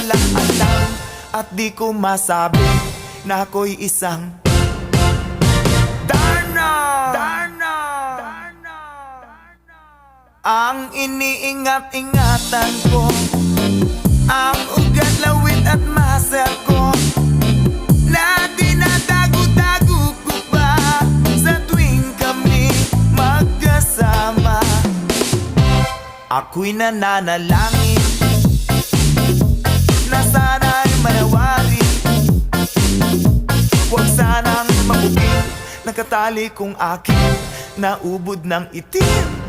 lang alam at di ko masabi na ako'y isang Darna. Ang iniingat-ingatan ko, ang ugat, lawit at muscle ko, na dinadago-dago ko pa sa tuwing kami magkasama. Ako'y nananalangin na sana'y manawari, huwag sanang mabugin, nakatali kong aking naubod ng itim.